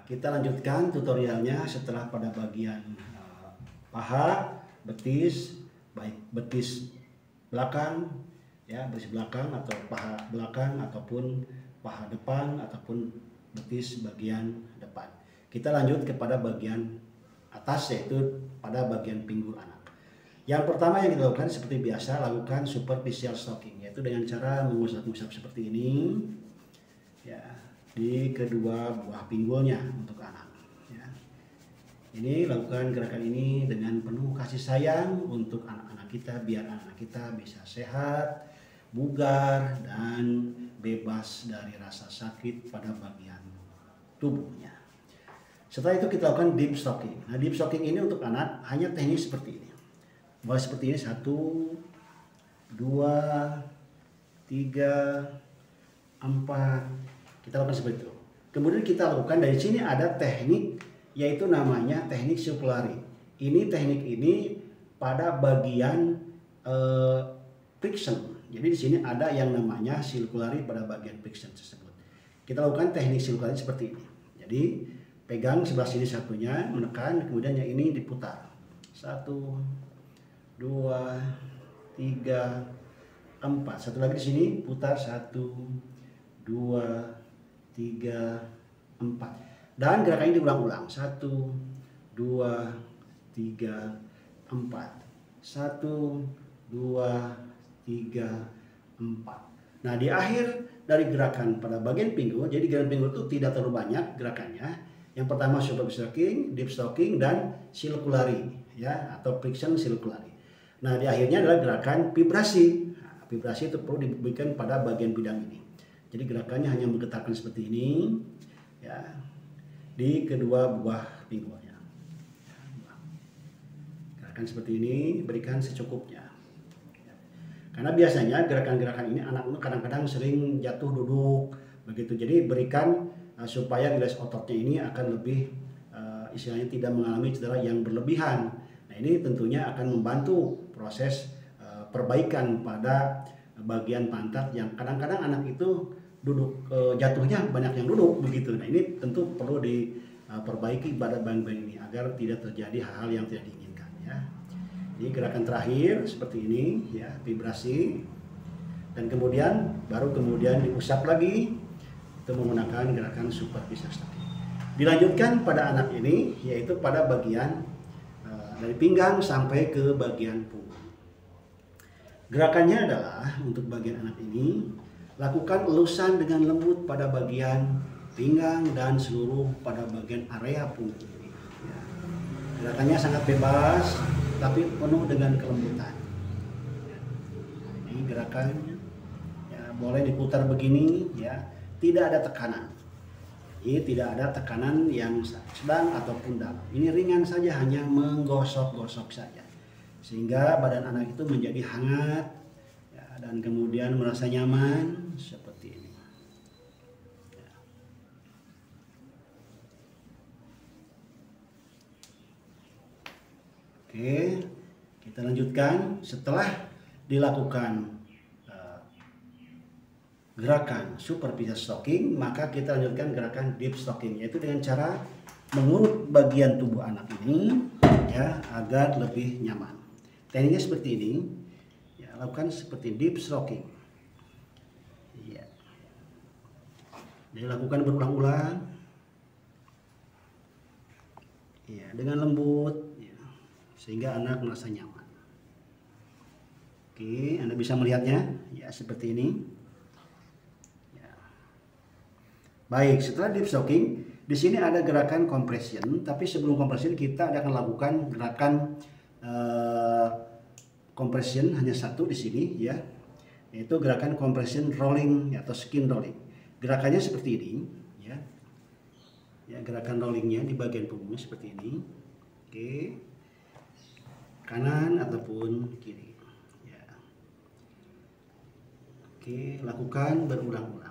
Kita lanjutkan tutorialnya setelah pada bagian paha, betis, baik betis belakang, ya betis belakang atau paha belakang ataupun paha depan ataupun betis bagian depan. Kita lanjut kepada bagian atas yaitu pada bagian pinggul anak. Yang pertama yang kita lakukan seperti biasa, lakukan superficial stocking, yaitu dengan cara mengusap-usap seperti ini, ya, di kedua buah pinggulnya untuk anak. Ya. Ini lakukan gerakan ini dengan penuh kasih sayang untuk anak-anak kita, biar anak kita bisa sehat, bugar, dan bebas dari rasa sakit pada bagian tubuhnya. Setelah itu kita lakukan deep stocking. Nah, deep stocking ini untuk anak hanya teknik seperti ini. Mulai seperti ini, 1, 2, 3, 4. Kita lakukan seperti itu. Kemudian kita lakukan dari sini ada teknik yaitu namanya teknik circulari. Ini teknik ini pada bagian friction. Jadi di sini ada yang namanya circulari pada bagian friction tersebut. Kita lakukan teknik circulari seperti ini. Jadi pegang sebelah sini satunya, menekan, kemudian yang ini diputar. 1, 2, 3, 4. Satu lagi di sini putar 1, 2, 3, 4. Dan gerakan ini diulang-ulang. 1, 2, 3, 4. 1, 2, 3, 4. Nah, di akhir dari gerakan pada bagian pinggul, jadi gerakan pinggul itu tidak terlalu banyak gerakannya. Yang pertama superficial stocking, deep stocking, dan circulari, ya, atau friction circulari. Nah, di akhirnya adalah gerakan vibrasi. Nah, vibrasi itu perlu diberikan pada bagian bidang ini. Jadi gerakannya hanya menggetarkan seperti ini, ya, di kedua buah pinggulnya. Gerakan seperti ini berikan secukupnya. Karena biasanya gerakan-gerakan ini anak kadang-kadang sering jatuh duduk begitu. Jadi berikan supaya rilis ototnya ini akan lebih istilahnya tidak mengalami cedera yang berlebihan. Nah, ini tentunya akan membantu proses perbaikan pada bagian pantat yang kadang-kadang anak itu duduk jatuhnya banyak yang duduk begitu. Nah, ini tentu perlu diperbaiki pada bagian ini agar tidak terjadi hal-hal yang tidak diinginkan, ya. Ini gerakan terakhir seperti ini, ya, vibrasi, dan kemudian diusap lagi itu menggunakan gerakan superficial stocking. Dilanjutkan pada anak ini yaitu pada bagian dari pinggang sampai ke bagian punggung. Gerakannya adalah untuk bagian anak ini, lakukan elusan dengan lembut pada bagian pinggang dan seluruh pada bagian area punggung. Ya. Gerakannya sangat bebas, tapi penuh dengan kelembutan. Ya. Ini gerakannya, ya, boleh diputar begini, ya, tidak ada tekanan. Ini tidak ada tekanan yang sedang ataupun dalam. Ini ringan saja, hanya menggosok-gosok saja. Sehingga badan anak itu menjadi hangat, ya, dan kemudian merasa nyaman seperti ini. Ya. Oke, kita lanjutkan. Setelah dilakukan gerakan superficial stocking, maka kita lanjutkan gerakan deep stocking, yaitu dengan cara mengurut bagian tubuh anak ini, ya, agar lebih nyaman. Tekniknya seperti ini, ya, lakukan seperti deep stocking, ya. Jadi lakukan berulang-ulang, ya, dengan lembut, ya, sehingga anak merasa nyaman. Oke, Anda bisa melihatnya, ya, seperti ini. Baik, setelah deep stocking, di sini ada gerakan compression, tapi sebelum compression kita akan lakukan gerakan compression hanya satu di sini, ya, yaitu gerakan compression rolling atau skin rolling. Gerakannya seperti ini, ya, ya, gerakan rollingnya di bagian punggungnya seperti ini, oke, kanan ataupun kiri, ya, oke, lakukan berulang-ulang.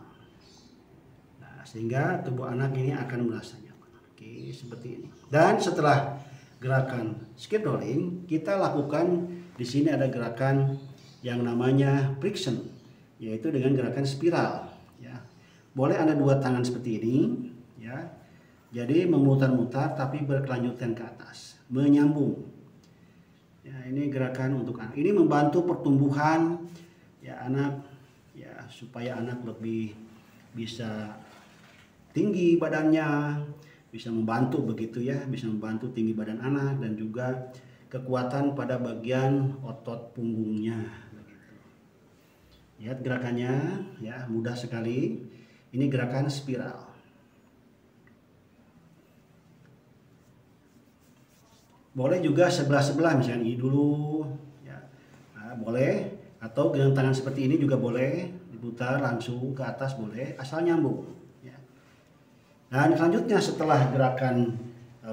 Sehingga tubuh anak ini akan merasa nyaman. Oke, seperti ini. Dan setelah gerakan skin rolling, kita lakukan di sini ada gerakan yang namanya friction, yaitu dengan gerakan spiral, ya. Boleh Anda dua tangan seperti ini, ya. Jadi memutar-mutar tapi berkelanjutan ke atas, menyambung. Ya, ini gerakan untuk anak. Ini membantu pertumbuhan ya anak, ya supaya anak lebih bisa tinggi badannya, bisa membantu begitu ya, bisa membantu tinggi badan anak dan juga kekuatan pada bagian otot punggungnya. Begitu. Lihat gerakannya, ya mudah sekali. Ini gerakan spiral. Boleh juga sebelah-sebelah, misalnya ini dulu, ya. Nah, boleh, atau dengan tangan seperti ini juga boleh, diputar langsung ke atas boleh, asal nyambung. Ya. Dan selanjutnya setelah gerakan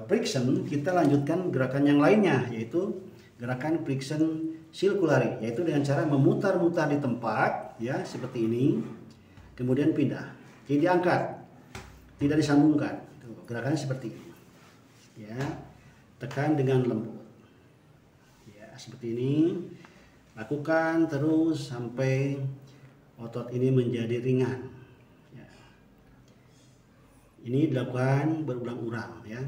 Friction, kita lanjutkan gerakan yang lainnya, yaitu gerakan Friction Circulari, yaitu dengan cara memutar-mutar di tempat, ya seperti ini, kemudian pindah, jadi diangkat, tidak disambungkan. Tuh, gerakannya seperti ini, ya. Tekan dengan lembut, ya seperti ini, lakukan terus sampai otot ini menjadi ringan, ya. Ini dilakukan berulang-ulang, ya.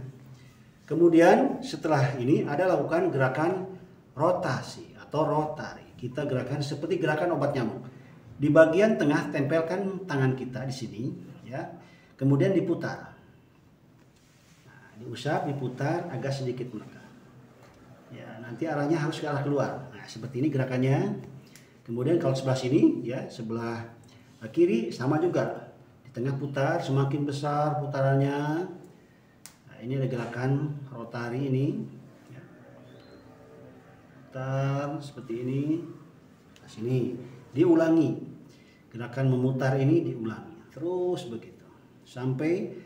Kemudian setelah ini ada lakukan gerakan rotasi atau rotari. Kita gerakan seperti gerakan obat nyamuk. Di bagian tengah tempelkan tangan kita di sini, ya, kemudian diputar. Diusap, diputar agak sedikit menekan. Ya, nanti arahnya harus ke arah keluar. Nah, seperti ini gerakannya. Kemudian kalau sebelah sini, ya, sebelah kiri sama juga. Di tengah putar, semakin besar putarannya. Nah, ini ada gerakan rotari ini. Ya. Putar seperti ini. Nah, sini diulangi. Gerakan memutar ini diulangi. Terus begitu. Sampai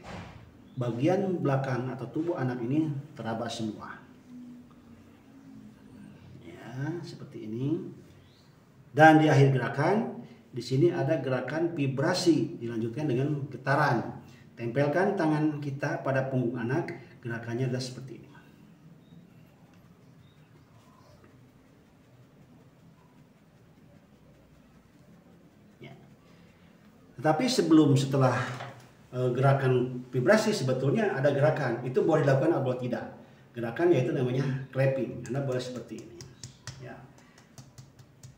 bagian belakang atau tubuh anak ini teraba semua, ya seperti ini. Dan di akhir gerakan di sini ada gerakan vibrasi, dilanjutkan dengan getaran. Tempelkan tangan kita pada punggung anak, gerakannya adalah seperti ini. Ya. Tetapi setelah gerakan vibrasi sebetulnya ada gerakan, itu boleh dilakukan atau tidak. Gerakan yaitu namanya clapping, Anda boleh seperti ini. Ya.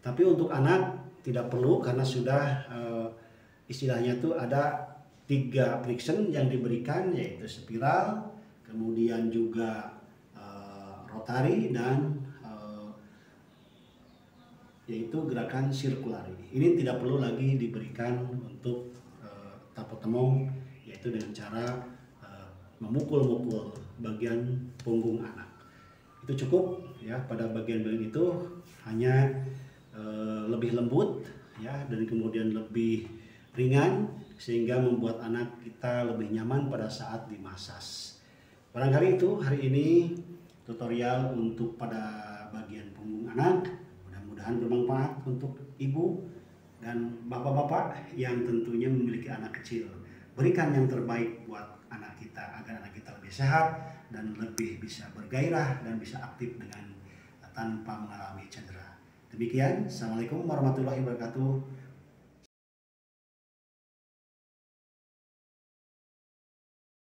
Tapi untuk anak tidak perlu karena sudah istilahnya itu ada 3 friction yang diberikan, yaitu spiral, kemudian juga rotari, dan yaitu gerakan sirkulari. Ini tidak perlu lagi diberikan untuk tapo temong, yaitu dengan cara memukul-mukul bagian punggung anak. Itu cukup ya, pada bagian-bagian itu hanya lebih lembut ya, dan kemudian lebih ringan sehingga membuat anak kita lebih nyaman pada saat dimasas. Barangkali itu hari ini tutorial untuk pada bagian punggung anak. Mudah-mudahan bermanfaat untuk ibu dan bapak-bapak yang tentunya memiliki anak kecil. Berikan yang terbaik buat anak kita agar anak kita lebih sehat dan lebih bisa bergairah dan bisa aktif dengan tanpa mengalami cedera. Demikian, Assalamualaikum warahmatullahi wabarakatuh.